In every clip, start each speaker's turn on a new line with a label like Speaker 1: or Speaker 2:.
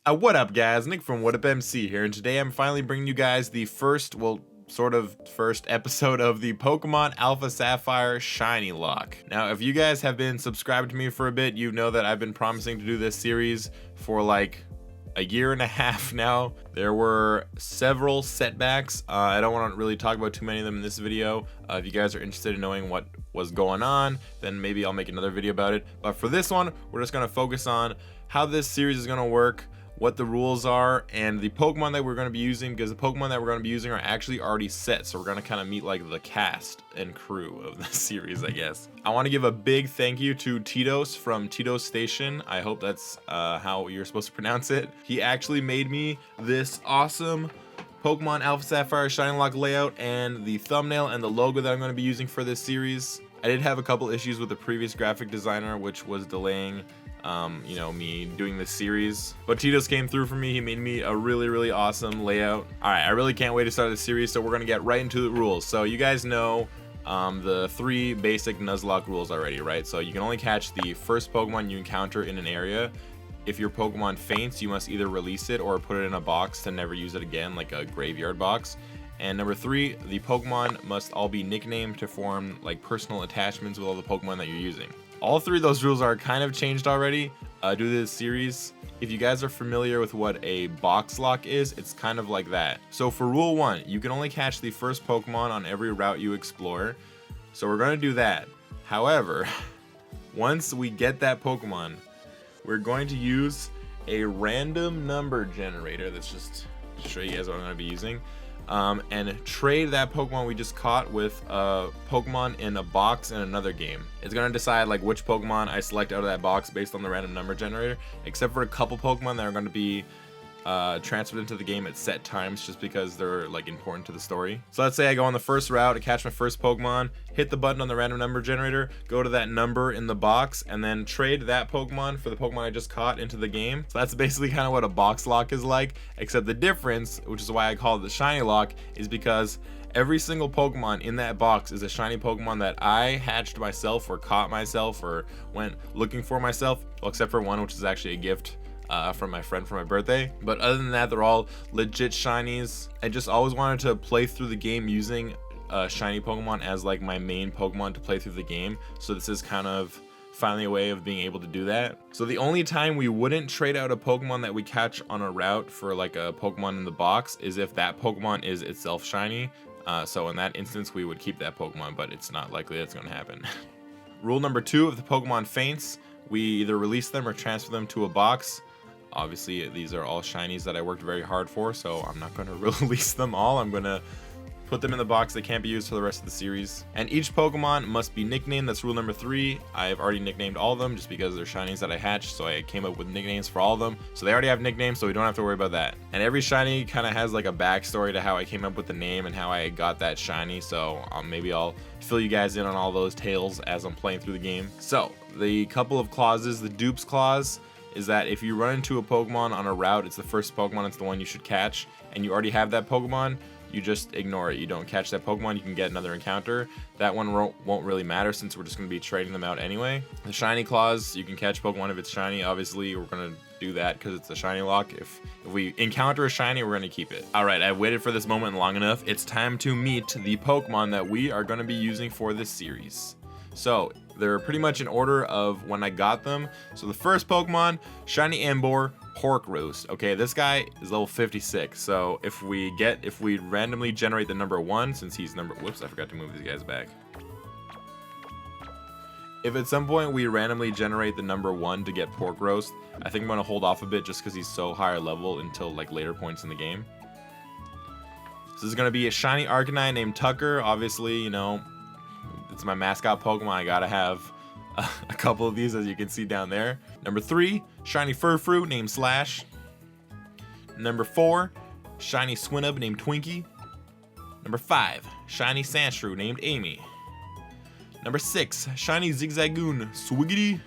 Speaker 1: What up, guys? Nick from WhatUpMC here, and today I'm finally bringing you guys the first, well, sort of first episode of the Pokemon Alpha Sapphire Shinylocke. Now, if you guys have been subscribed to me for a bit, you know that I've been promising to do this series for like a year and a half now. There were several setbacks. I don't want to really talk about too many of them in this video. If you guys are interested in knowing what was going on, then maybe I'll make another video about it. But for this one, we're just going to focus on how this series is going to work, what the rules are, and the Pokemon that we're going to be using, because the Pokemon that we're going to be using are actually already set. So we're going to kind of meet like the cast and crew of the series, I guess. I want to give a big thank you to Tito's from Tito's Station. I hope that's how you're supposed to pronounce it. He actually made me this awesome Pokemon Alpha Sapphire Shinylocke layout and the thumbnail and the logo that I'm going to be using for this series. I did have a couple issues with the previous graphic designer, which was delaying me doing this series, but Tito's came through for me. He made me a really awesome layout. All right, I really can't wait to start this series, so we're gonna get right into the rules. So you guys know the three basic Nuzlocke rules already, right? So you can only catch the first Pokemon you encounter in an area. If your Pokemon faints, you must either release it or put it in a box to never use it again, like a graveyard box. And number three, the Pokemon must all be nicknamed to form like personal attachments with all the Pokemon that you're using. All three of those rules are kind of changed already due to this series. If you guys are familiar with what a box lock is, it's kind of like that. So for rule one, you can only catch the first Pokemon on every route you explore. So we're going to do that. However, once we get that Pokemon, we're going to use a random number generator. That's just to show you guys what I'm going to be using. And trade that Pokemon we just caught with a Pokemon in a box in another game. It's going to decide like which Pokemon I select out of that box based on the random number generator, except for a couple Pokemon that are going to be transferred into the game at set times just because they're like important to the story. So let's say I go on the first route to catch my first Pokemon, hit the button on the random number generator, go to that number in the box, and then trade that Pokemon for the Pokemon I just caught into the game. So that's basically kind of what a box lock is like, except the difference, which is why I call it the Shinylocke, is because every single Pokemon in that box is a shiny Pokemon that I hatched myself or caught myself or went looking for myself, well, except for one, which is actually a gift from my friend for my birthday. But other than that, they're all legit shinies. I just always wanted to play through the game using shiny Pokemon as like my main Pokemon to play through the game. So this is kind of finally a way of being able to do that. So the only time we wouldn't trade out a Pokemon that we catch on a route for like a Pokemon in the box is if that Pokemon is itself shiny. So in that instance, we would keep that Pokemon, but it's not likely that's going to happen. Rule number two, if the Pokemon faints, we either release them or transfer them to a box. Obviously, these are all shinies that I worked very hard for, so I'm not going to release them all. I'm going to put them in the box. They can't be used for the rest of the series. And each Pokemon must be nicknamed. That's rule number three. I've already nicknamed all of them just because they're shinies that I hatched, so I came up with nicknames for all of them. So they already have nicknames, so we don't have to worry about that. And every shiny kind of has like a backstory to how I came up with the name and how I got that shiny, so maybe I'll fill you guys in on all those tales as I'm playing through the game. So the couple of clauses, the dupes clause is that if you run into a Pokemon on a route, it's the first Pokemon, it's the one you should catch, and you already have that Pokemon, you just ignore it. You don't catch that Pokemon, you can get another encounter. That one won't really matter since we're just going to be trading them out anyway. The shiny clause, you can catch Pokemon if it's shiny. Obviously, we're going to do that because it's a Shinylocke. If we encounter a shiny, we're going to keep it. All right, I've waited for this moment long enough. It's time to meet the Pokemon that we are going to be using for this series. So they're pretty much in order of when I got them. So the first Pokemon, Shiny Ambor Pork Roast. Okay, this guy is level 56. So if we randomly generate the number one, since he's whoops, I forgot to move these guys back. If at some point we randomly generate the number one to get Pork Roast, I think I'm going to hold off a bit just because he's so higher level until like later points in the game. So this is going to be a Shiny Arcanine named Tucker. Obviously, you know, it's my mascot Pokemon. I gotta have a couple of these, as you can see down there. Number three, Shiny Furfrou named Slash. Number four, Shiny Swinub named Twinkie. Number five, Shiny Sandshrew named Amy. Number six, Shiny Zigzagoon Swiggity.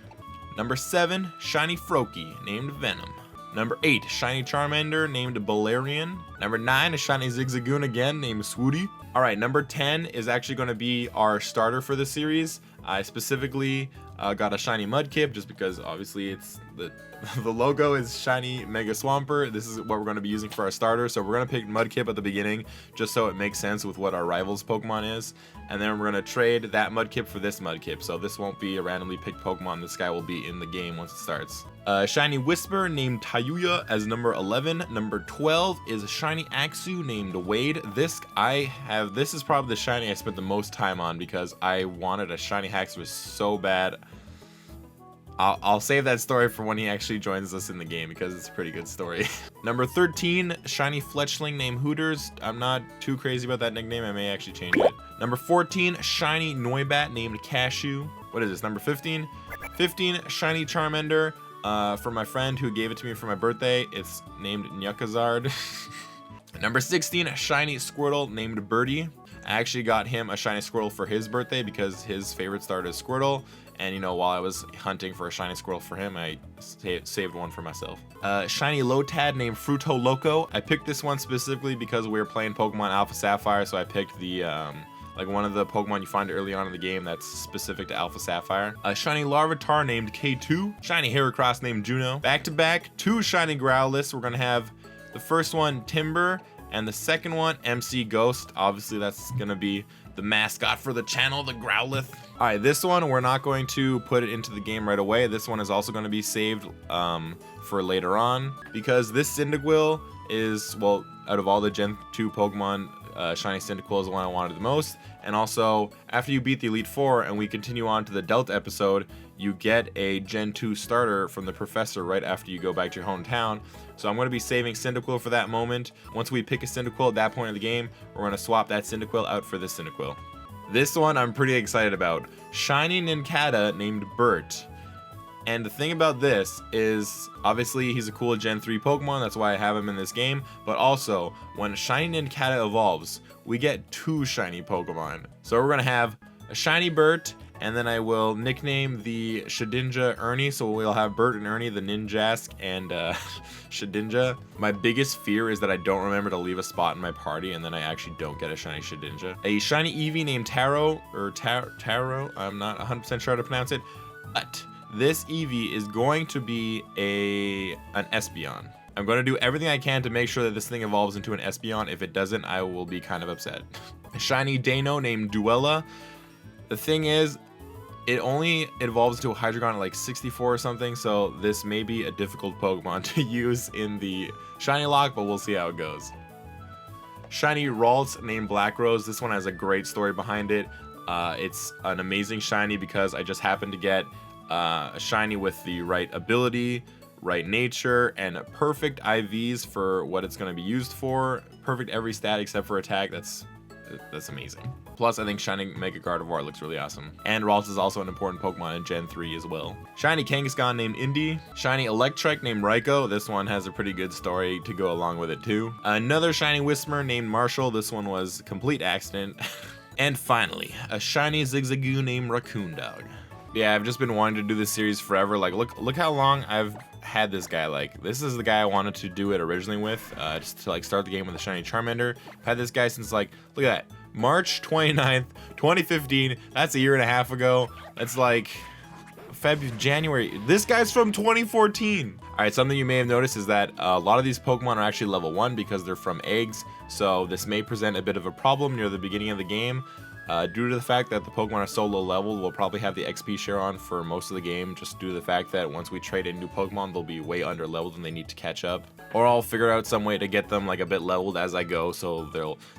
Speaker 1: Number seven, Shiny Froakie named Venom. Number 8, Shiny Charmander named Balarian. Number 9 is Shiny Zigzagoon again named Swooty. Alright, number 10 is actually going to be our starter for the series. I specifically got a shiny Mudkip just because obviously it's the logo is shiny Mega Swampert. This is what we're going to be using for our starter, so we're going to pick Mudkip at the beginning just so it makes sense with what our rivals Pokemon is, and then we're going to trade that Mudkip for this Mudkip, so this won't be a randomly picked Pokemon. This guy will be in the game once it starts. Shiny Whisper named Tayuya as number 11. Number 12 is a shiny Axew named Wade. This is probably the shiny I spent the most time on because I wanted a shiny Haxorus so bad. I'll save that story for when he actually joins us in the game because it's a pretty good story. Number 13, shiny Fletchling named Hooters. I'm not too crazy about that nickname. I may actually change it. Number 14, shiny Noibat named Cashew. What is this, number 15? 15, shiny Charmander for my friend who gave it to me for my birthday. It's named Nyakazard. Number 16, a shiny Squirtle named Birdie. I actually got him a shiny Squirtle for his birthday because his favorite starter is Squirtle. And you know, while I was hunting for a shiny Squirtle for him, I saved one for myself. Shiny Lotad named Fruto Loco. I picked this one specifically because we were playing Pokemon Alpha Sapphire, so I picked the like one of the Pokemon you find early on in the game that's specific to Alpha Sapphire. A shiny Larvitar named K2. Shiny Heracross named Juno. Back to back, 2 shiny Growlithe. We're gonna have the first one Timber and the second one MC Ghost. Obviously that's gonna be the mascot for the channel, the Growlithe. All right, this one we're not going to put it into the game right away. This one is also going to be saved for later on because this Cyndaquil is, well, out of all the Gen 2 Pokemon, shiny Cyndaquil is the one I wanted the most. And also, after you beat the Elite Four and we continue on to the Delta episode, you get a Gen 2 starter from the professor right after you go back to your hometown. So I'm going to be saving Cyndaquil for that moment. Once we pick a Cyndaquil at that point in the game, we're going to swap that Cyndaquil out for this Cyndaquil. This one I'm pretty excited about. Shiny Nincada named Bert. And the thing about this is, obviously he's a cool Gen 3 Pokemon, that's why I have him in this game, but also, when Shiny Nincada evolves, we get 2 shiny Pokemon. So we're going to have a shiny Bert, and then I will nickname the Shedinja Ernie, so we'll have Bert and Ernie, the Ninjask, and Shedinja. My biggest fear is that I don't remember to leave a spot in my party, and then I actually don't get a shiny Shedinja. A shiny Eevee named Taro, or Taro, I'm not 100% sure how to pronounce it, but this Eevee is going to be an Espeon. I'm going to do everything I can to make sure that this thing evolves into an Espeon. If it doesn't, I will be kind of upset. A shiny Dano named Duella. The thing is, it only evolves to a Hydreigon at like 64 or something, so this may be a difficult Pokemon to use in the Shiny Lock, but we'll see how it goes. Shiny Ralts named Black Rose. This one has a great story behind it. It's an amazing shiny because I just happened to get a shiny with the right ability, right nature, and perfect IVs for what it's going to be used for. Perfect every stat except for attack. That's amazing. Plus, I think shiny Mega Gardevoir looks really awesome. And Ralts is also an important Pokemon in Gen 3 as well. Shiny Kangaskhan named Indy. Shiny Electrike named Raikou. This one has a pretty good story to go along with it too. Another shiny Whisper named Marshall. This one was a complete accident. And finally, a shiny Zigzagoon named Raccoon Dog. Yeah, I've just been wanting to do this series forever. Like, look how long I've had this guy. Like, this is the guy I wanted to do it originally with, just to like start the game with a shiny Charmander. I've had this guy since like, look at that, March 29th, 2015. That's a year and a half ago. That's like January. This guy's from 2014. All right, something you may have noticed is that a lot of these Pokemon are actually level 1 because they're from eggs. So this may present a bit of a problem near the beginning of the game. Due to the fact that the Pokemon are so low level, we'll probably have the XP share on for most of the game, just due to the fact that once we trade in new Pokemon, they'll be way under leveled and they need to catch up. Or I'll figure out some way to get them like a bit leveled as I go, so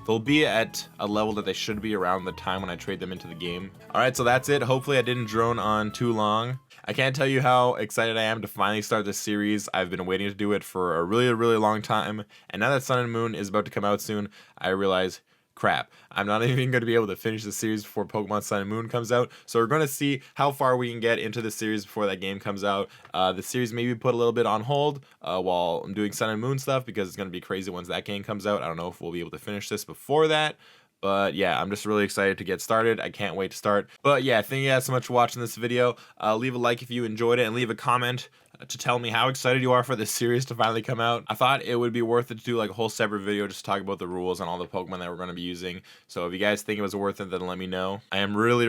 Speaker 1: they'll be at a level that they should be around the time when I trade them into the game. Alright, so that's it. Hopefully I didn't drone on too long. I can't tell you how excited I am to finally start this series. I've been waiting to do it for a really long time, and now that Sun and Moon is about to come out soon, I realize, crap, I'm not even going to be able to finish the series before Pokemon Sun and Moon comes out. So we're going to see how far we can get into the series before that game comes out. The series may be put a little bit on hold while I'm doing Sun and Moon stuff, because it's going to be crazy once that game comes out. I don't know if we'll be able to finish this before that. But yeah, I'm just really excited to get started. I can't wait to start. But yeah, thank you guys so much for watching this video. Leave a like if you enjoyed it, and leave a comment to tell me how excited you are for this series to finally come out. I thought it would be worth it to do like a whole separate video just to talk about the rules and all the Pokemon that we're going to be using. So if you guys think it was worth it, then let me know. I am really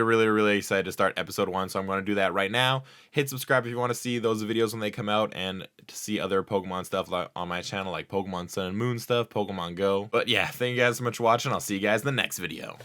Speaker 1: excited to start episode 1, so I'm going to do that right now. Hit subscribe if you want to see those videos when they come out and to see other Pokemon stuff on my channel, like Pokemon Sun and Moon stuff, Pokemon Go. But yeah, thank you guys so much for watching. I'll see you guys in the next video.